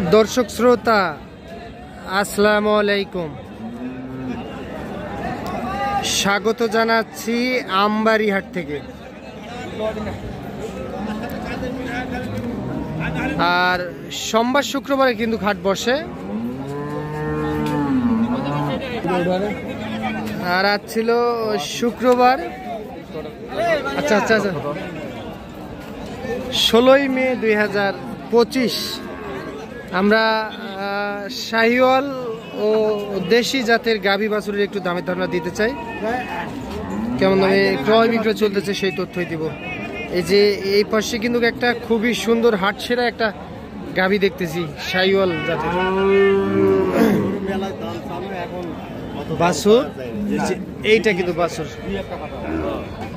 দর্শক শ্রোতা আসসালামু আলাইকুম, স্বাগত জানাচ্ছি আমবাড়িহাট থেকে। আর সোমবার শুক্রবারে কিন্তু হাট বসে। আর আজ ছিল শুক্রবার। আচ্ছা আচ্ছা আচ্ছা 16ই মে 2025। আমরা শাহিওয়াল ও দেশি জাতের গাভী বাছুরের একটু দামের ধারণা দিতে চাই। কেমন দামে ক্রয় বিক্রয় চলতেছে সেই তথ্যই দিব। এই যে এই পাশে কিন্তু একটা খুবই সুন্দর হাট সেরা একটা গাভী দেখতেছি, শাহিওয়াল জাতের বাছুর। এইটা কিন্তু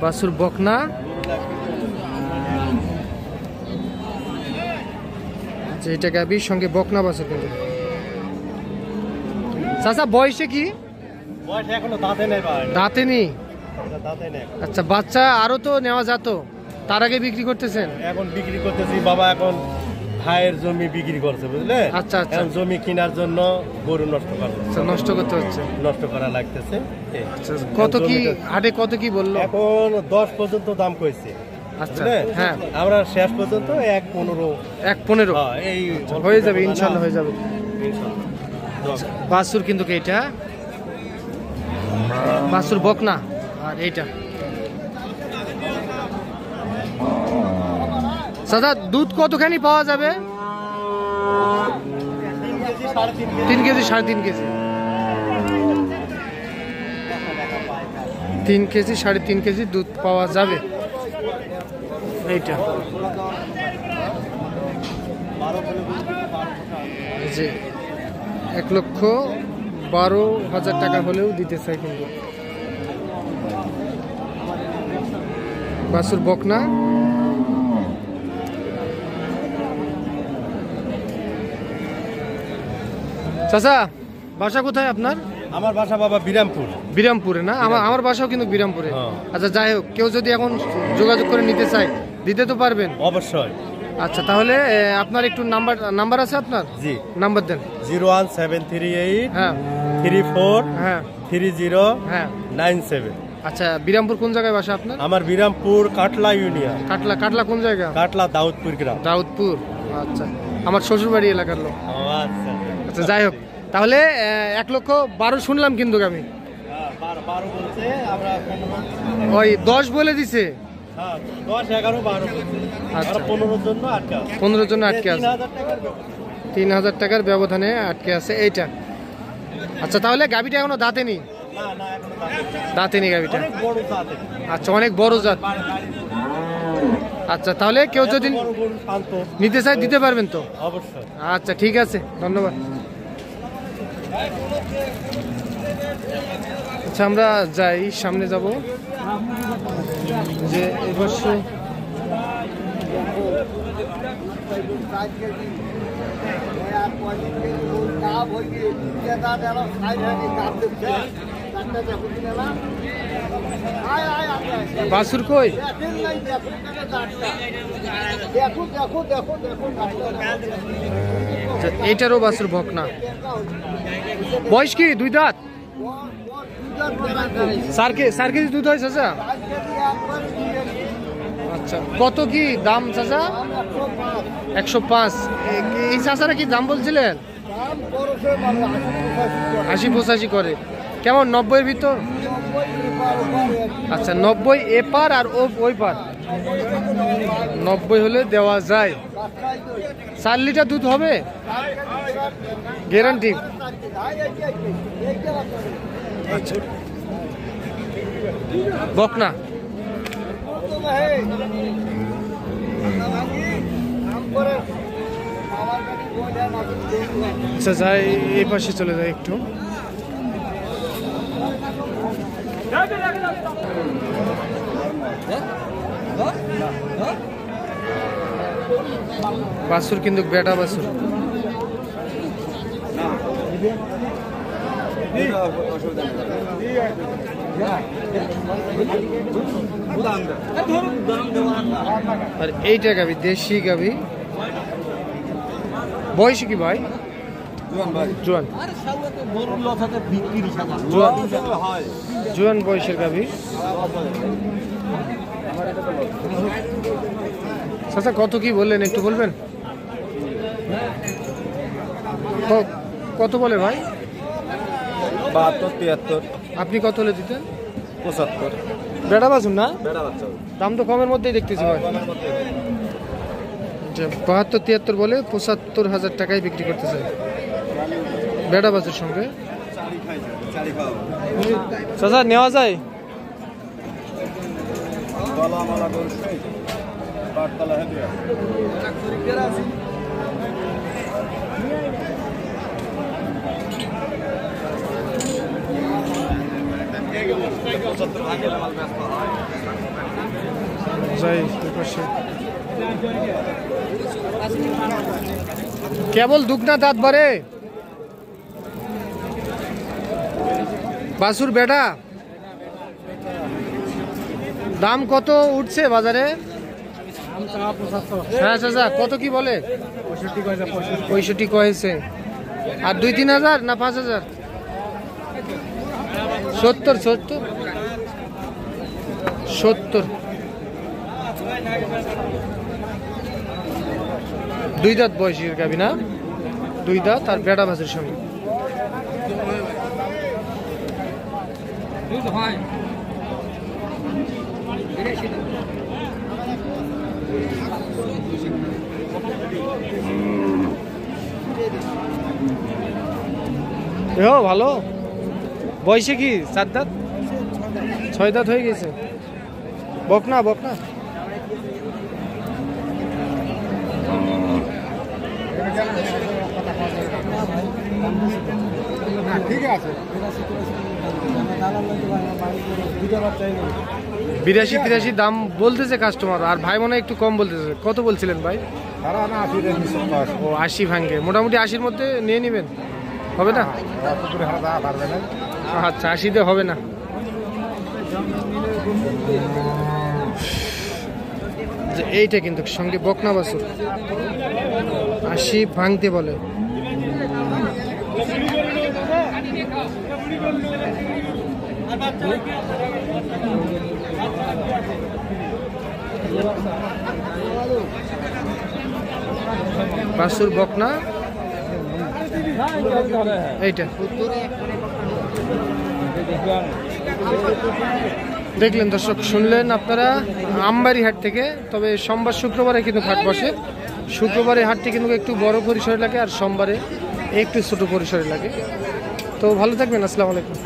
বাছুর বকনা। এটা গাভীর সঙ্গে বকনা বাছুর কিন্তু। চাচা বয়সে কি? দাঁতে নেই। আচ্ছা, বাচ্চা আরো তো নেওয়া যেত, তার আগে বিক্রি করতেছেন? এখন বিক্রি করতেছি বাবা, এখন ভাইয়ের জমি বিক্রি করছে বুঝলে। আচ্ছা আচ্ছা, জমি কেনার জন্য গরু নষ্ট করতে হচ্ছে, নষ্ট করা লাগতেছে। কত কি হাটে কত কি বললো? এখন 10 পর্যন্ত দাম কইছে। আচ্ছা হ্যাঁ, আমরা শেষ পর্যন্ত 1.15 এই হয়ে যাবে, ইনশাল্লাহ হয়ে যাবে। বাছুর কিন্তু এইটা বাছুর বকনা। আর এইটা দাদা দুধ কতখানি পাওয়া যাবে? 3 কেজি 3.5 কেজি। 3 কেজি 3.5 কেজি দুধ পাওয়া যাবে। এইটা যে 1,12,000 টাকা হলেও দিতে চাই কিন্তু। বাছুর বকনা। চাচা বাসা কোথায় আপনার? আমার বাসা বাবা বিরামপুর। বিরামপুরে না? আমার বাসাও কিন্তু বিরামপুরে। আচ্ছা যাই হোক, কেউ যদি এখন যোগাযোগ করে নিতে চায় দিতে তো পারবেন? অবশ্যই। আচ্ছা তাহলে আপনার একটু নাম্বার আছে আপনার? জি, নাম্বার দেন। 01738 হ্যাঁ 34 হ্যাঁ 30 হ্যাঁ 97। আচ্ছা, বিরামপুর কোন জায়গায় বাসা আপনার? আমার বিরামপুর কাটলা ইউনিয়ন। কাটলা কোন জায়গা? কাটলা দাউদপুর গ্রাম। দাউদপুর। আচ্ছা, আমার শ্বশুর বাড়ি এলাকার লোক। আচ্ছা আচ্ছা যাই হোক, তাহলে 1,12,000 শুনলাম কিন্তু আমি। 12 বলছে, আমরা ওই 10 বলে দিছে। 10, 11, 12। আচ্ছা 15 জন্য আটকে আছে। 15 জন্য আটকে আছে। 3,000 টাকার ব্যবধানে আটকে আছে এইটা। আচ্ছা তাহলে গাভীটা এখনো দাঁতে নেই? না এখনো দাঁতে নেই গাভীটা। অনেক বড় জাত। আচ্ছা, অনেক বড় জাত। আচ্ছা তাহলে কেউ যদি নিতে চায় দিতে পারবেন তো? অবশ্যই। আচ্ছা ঠিক আছে, ধন্যবাদ। আচ্ছা আমরা যাই, সামনে যাব। যে এবছর বাছুর কই? এইটারও বাছুর বকনা। বয়স কি? 2 দাঁত? 4 কেজি দুধ হয় চাচা? আচ্ছা, কত কি দাম চাচা? 105। এই চাচারা কি দাম বলছিলেন? 80-85 করে। কেমন 90-এর ভিতর? আচ্ছা 90 এপার আর ওই পার। 90 হলে দেওয়া যায়। 4 লিটার দুধ হবে গ্যারান্টি? আচ্ছা বকনা। আচ্ছা যাই, এই পাশে চলে যায় একটু। বাছুর কিন্তু বেটা বাছুর। আর এইটা গাবি দেশি গাবি বয়সী কি ভাই? জোয়ান জোয়ান বয়সের গাভী। আচ্ছা কত কি বললেন একটু বলবেন? কত বলে ভাই? 72-73। আপনি কত হলে দিতেন? 75। বেড়া বাছুর না? দাম তো কমের মধ্যেই দেখতেছি ভাই। 72-73 বলে 75,000 টাকায় বিক্রি করতে চাই বেড়া বাছুর সঙ্গে। চাচা নেওয়া যায়? কেবল দুগনা দাঁত বাড়ে বাছুর বেটা। দাম কত উঠছে বাজারে? হ্যাঁ চাচা কত কি বলে? 65 কয়েছে। আর 2-3 হাজার না 5,000? 70। দুই দাঁত বয়সের গাভী না? দুই দাঁত আর বেড়া বাছুর সঙ্গে। ভালো বয়সে কি 4 দাঁত 6 দাঁত হয়ে গেছে। বকনা বকনা ঠিক আছে। 82-83 দাম বলতেছে কাস্টমার, আর ভাই মনে হয় একটু কম বলতেছে। কত বলছিলেন ভাই? 80 ভাঙ্গে, মোটামুটি 80-র মধ্যে নিয়ে নেবেন, হবে না? আচ্ছা 80-তে হবে না। এইটা কিন্তু সঙ্গে বকনা বাছুর 80 ভাঙতে বলে। বাছুর বকনা এইটা দেখলেন দর্শক, শুনলেন আপনারা আমবাড়ি হাট থেকে। তবে সোমবার শুক্রবারে কিন্তু হাট বসে। শুক্রবারে হাটটি কিন্তু একটু বড় পরিসরে লাগে, আর সোমবারে একটু ছোট পরিসরে লাগে। তো ভালো থাকবেন, আসসালামু আলাইকুম।